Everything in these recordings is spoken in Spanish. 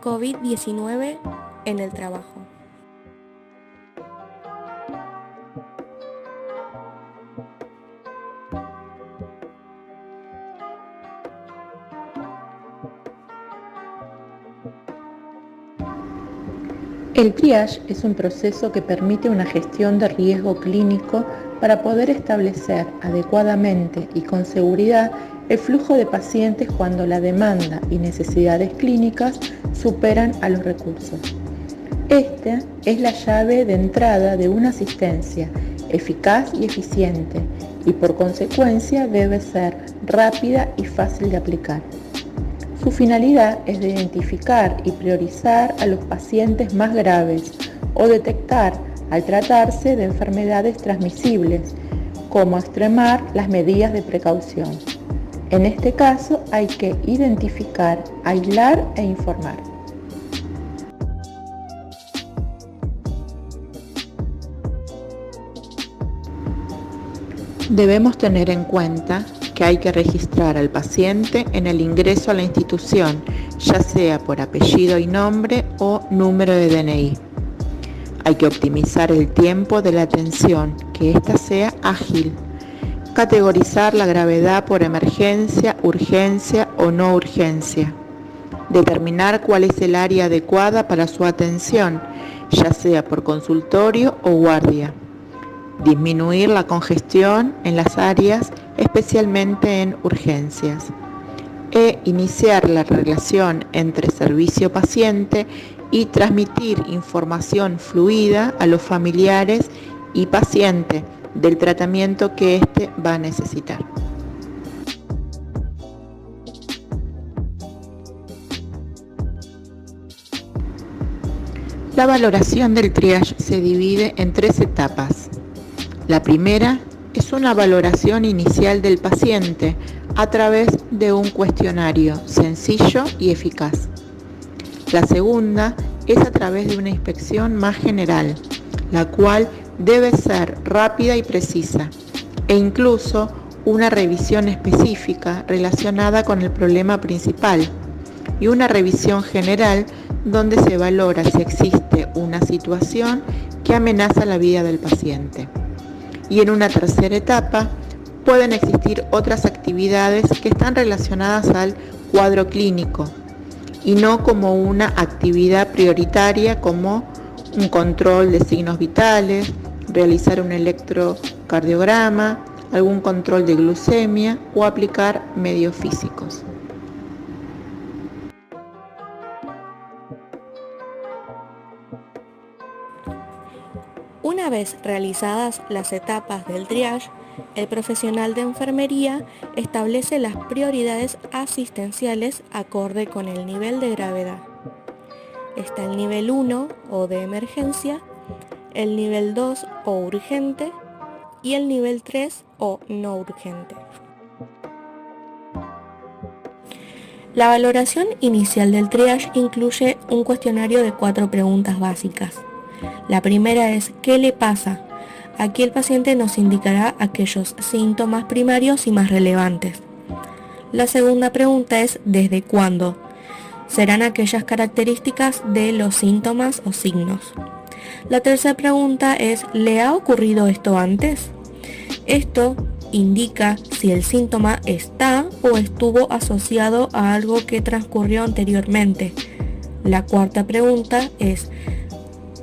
COVID-19 en el trabajo. El triage es un proceso que permite una gestión de riesgo clínico para poder establecer adecuadamente y con seguridad el flujo de pacientes cuando la demanda y necesidades clínicas superan a los recursos. Esta es la llave de entrada de una asistencia eficaz y eficiente y por consecuencia debe ser rápida y fácil de aplicar. Su finalidad es de identificar y priorizar a los pacientes más graves o detectar al tratarse de enfermedades transmisibles, como extremar las medidas de precaución. En este caso hay que identificar, aislar e informar. Debemos tener en cuenta que hay que registrar al paciente en el ingreso a la institución, ya sea por apellido y nombre o número de DNI. Hay que optimizar el tiempo de la atención, que ésta sea ágil. Categorizar la gravedad por emergencia, urgencia o no urgencia. Determinar cuál es el área adecuada para su atención, ya sea por consultorio o guardia. Disminuir la congestión en las áreas, especialmente en urgencias. Iniciar la relación entre servicio-paciente y transmitir información fluida a los familiares y paciente del tratamiento que éste va a necesitar. La valoración del triage se divide en 3 etapas. La primera es una valoración inicial del paciente a través de un cuestionario sencillo y eficaz. La segunda es a través de una inspección más general, la cual debe ser rápida y precisa, e incluso una revisión específica relacionada con el problema principal, y una revisión general donde se valora si existe una situación que amenaza la vida del paciente. Y en una tercera etapa pueden existir otras actividades que están relacionadas al cuadro clínico y no como una actividad prioritaria como un control de signos vitales, realizar un electrocardiograma, algún control de glucemia o aplicar medios físicos. Una vez realizadas las etapas del triage, el profesional de enfermería establece las prioridades asistenciales acorde con el nivel de gravedad. Está el nivel 1 o de emergencia, el nivel 2 o urgente y el nivel 3 o no urgente. La valoración inicial del triage incluye un cuestionario de 4 preguntas básicas. La primera es ¿qué le pasa? Aquí el paciente nos indicará aquellos síntomas primarios y más relevantes. La segunda pregunta es ¿desde cuándo? Serán aquellas características de los síntomas o signos. La tercera pregunta es ¿le ha ocurrido esto antes? Esto indica si el síntoma está o estuvo asociado a algo que transcurrió anteriormente. La cuarta pregunta es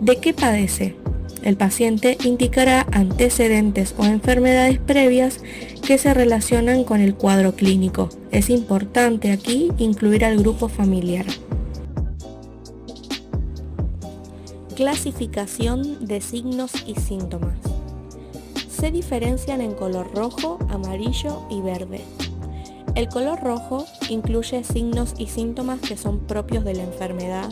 ¿de qué padece? El paciente indicará antecedentes o enfermedades previas que se relacionan con el cuadro clínico. Es importante aquí incluir al grupo familiar. Clasificación de signos y síntomas. Se diferencian en color rojo, amarillo y verde. El color rojo incluye signos y síntomas que son propios de la enfermedad,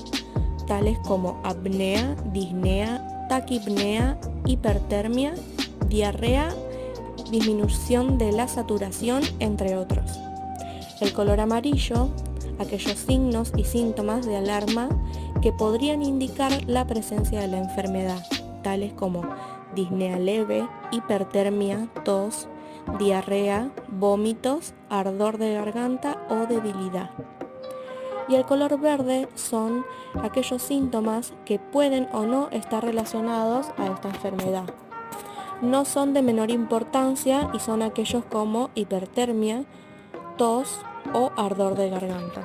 tales como apnea, disnea, taquipnea, hipertermia, diarrea, disminución de la saturación, entre otros. El color amarillo, aquellos signos y síntomas de alarma que podrían indicar la presencia de la enfermedad, tales como disnea leve, hipertermia, tos, diarrea, vómitos, ardor de garganta o debilidad. y el color verde son aquellos síntomas que pueden o no estar relacionados a esta enfermedad. No son de menor importancia y son aquellos como hipertermia, tos o ardor de garganta.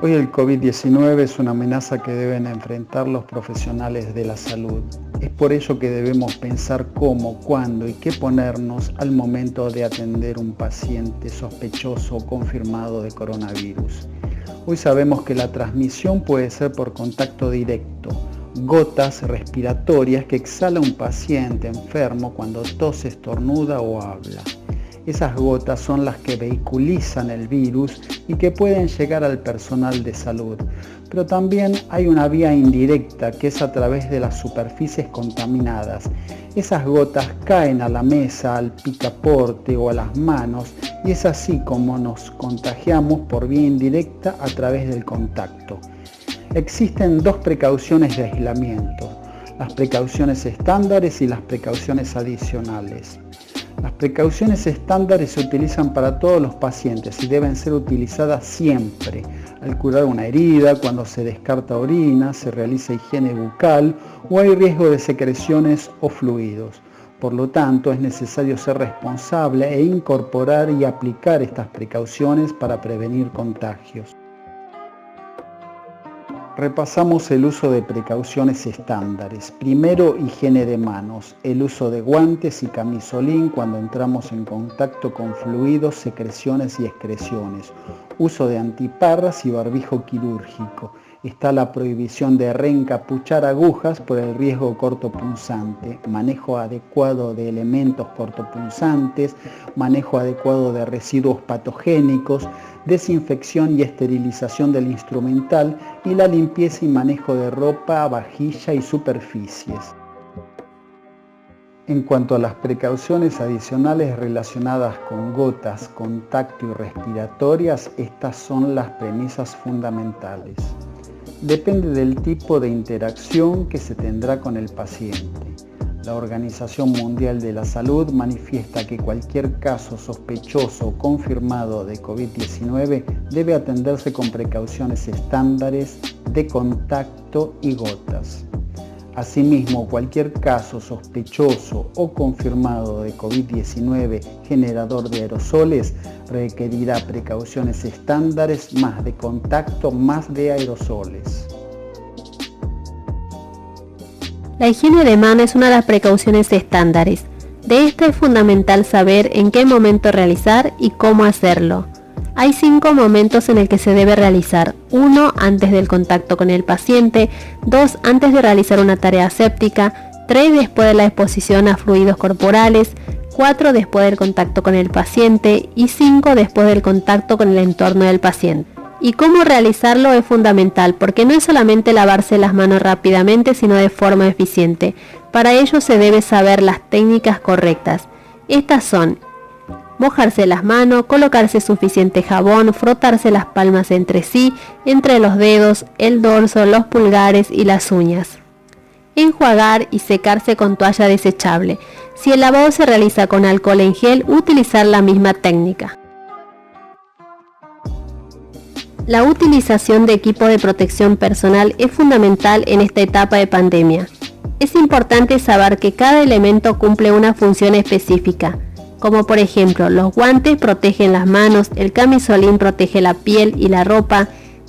Hoy el COVID-19 es una amenaza que deben enfrentar los profesionales de la salud. Es por ello que debemos pensar cómo, cuándo y qué ponernos al momento de atender un paciente sospechoso o confirmado de coronavirus. Hoy sabemos que la transmisión puede ser por contacto directo, gotas respiratorias que exhala un paciente enfermo cuando tose, estornuda o habla. Esas gotas son las que vehiculizan el virus y que pueden llegar al personal de salud. Pero también hay una vía indirecta que es a través de las superficies contaminadas. Esas gotas caen a la mesa, al picaporte o a las manos y es así como nos contagiamos por vía indirecta a través del contacto. Existen dos precauciones de aislamiento, las precauciones estándares y las precauciones adicionales. Las precauciones estándares se utilizan para todos los pacientes y deben ser utilizadas siempre. Al curar una herida, cuando se descarta orina, se realiza higiene bucal o hay riesgo de secreciones o fluidos. Por lo tanto, es necesario ser responsable e incorporar y aplicar estas precauciones para prevenir contagios. Repasamos el uso de precauciones estándares. Primero, higiene de manos, el uso de guantes y camisolín cuando entramos en contacto con fluidos, secreciones y excreciones. Uso de antiparras y barbijo quirúrgico. Está la prohibición de reencapuchar agujas por el riesgo cortopunzante, manejo adecuado de elementos cortopunzantes, manejo adecuado de residuos patogénicos, desinfección y esterilización del instrumental y la limpieza y manejo de ropa, vajilla y superficies. En cuanto a las precauciones adicionales relacionadas con gotas, contacto y respiratorias, estas son las premisas fundamentales. Depende del tipo de interacción que se tendrá con el paciente. La Organización Mundial de la Salud manifiesta que cualquier caso sospechoso o confirmado de COVID-19 debe atenderse con precauciones estándares de contacto y gotas. Asimismo, cualquier caso sospechoso o confirmado de COVID-19 generador de aerosoles requerirá precauciones estándares más de contacto más de aerosoles. La higiene de mano es una de las precauciones estándares. De esta es fundamental saber en qué momento realizar y cómo hacerlo. Hay 5 momentos en el que se debe realizar. 1. Antes del contacto con el paciente. 2. Antes de realizar una tarea aséptica. 3. Después de la exposición a fluidos corporales. 4. Después del contacto con el paciente. Y 5. Después del contacto con el entorno del paciente. Y cómo realizarlo es fundamental, porque no es solamente lavarse las manos rápidamente, sino de forma eficiente. Para ello se debe saber las técnicas correctas. Estas son: mojarse las manos, colocarse suficiente jabón, frotarse las palmas entre sí, entre los dedos, el dorso, los pulgares y las uñas. Enjuagar y secarse con toalla desechable. Si el lavado se realiza con alcohol en gel, utilizar la misma técnica. La utilización de equipo de protección personal es fundamental en esta etapa de pandemia. Es importante saber que cada elemento cumple una función específica, como por ejemplo los guantes protegen las manos, el camisolín protege la piel y la ropa,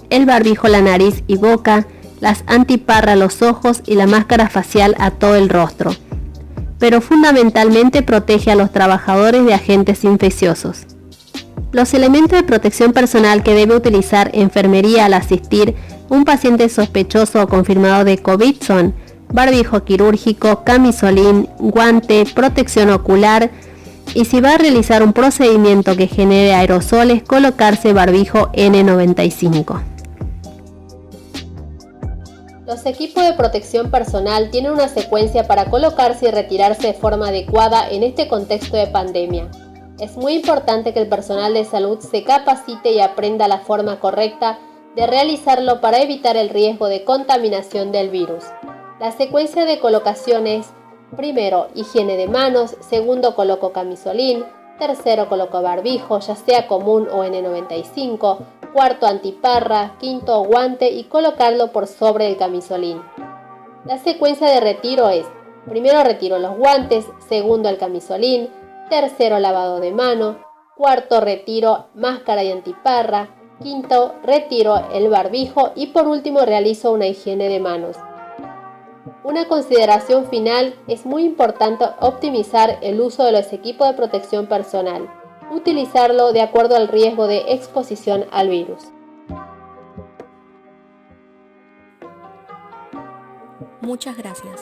el barbijo la nariz y boca, las antiparras los ojos y la máscara facial a todo el rostro. Pero fundamentalmente protege a los trabajadores de agentes infecciosos. Los elementos de protección personal que debe utilizar enfermería al asistir un paciente sospechoso o confirmado de COVID son barbijo quirúrgico, camisolín, guante, protección ocular y si va a realizar un procedimiento que genere aerosoles, colocarse barbijo N95. Los equipos de protección personal tienen una secuencia para colocarse y retirarse de forma adecuada en este contexto de pandemia. Es muy importante que el personal de salud se capacite y aprenda la forma correcta de realizarlo para evitar el riesgo de contaminación del virus. La secuencia de colocación es: primero, higiene de manos; segundo, coloco camisolín; tercero, coloco barbijo, ya sea común o N95; cuarto antiparra, quinto guante y colocarlo por sobre el camisolín. La secuencia de retiro es: primero retiro los guantes, segundo el camisolín, tercero lavado de mano, cuarto retiro máscara y antiparra, quinto retiro el barbijo y por último realizo una higiene de manos. Una consideración final: es muy importante optimizar el uso de los equipos de protección personal, utilizarlo de acuerdo al riesgo de exposición al virus. Muchas gracias.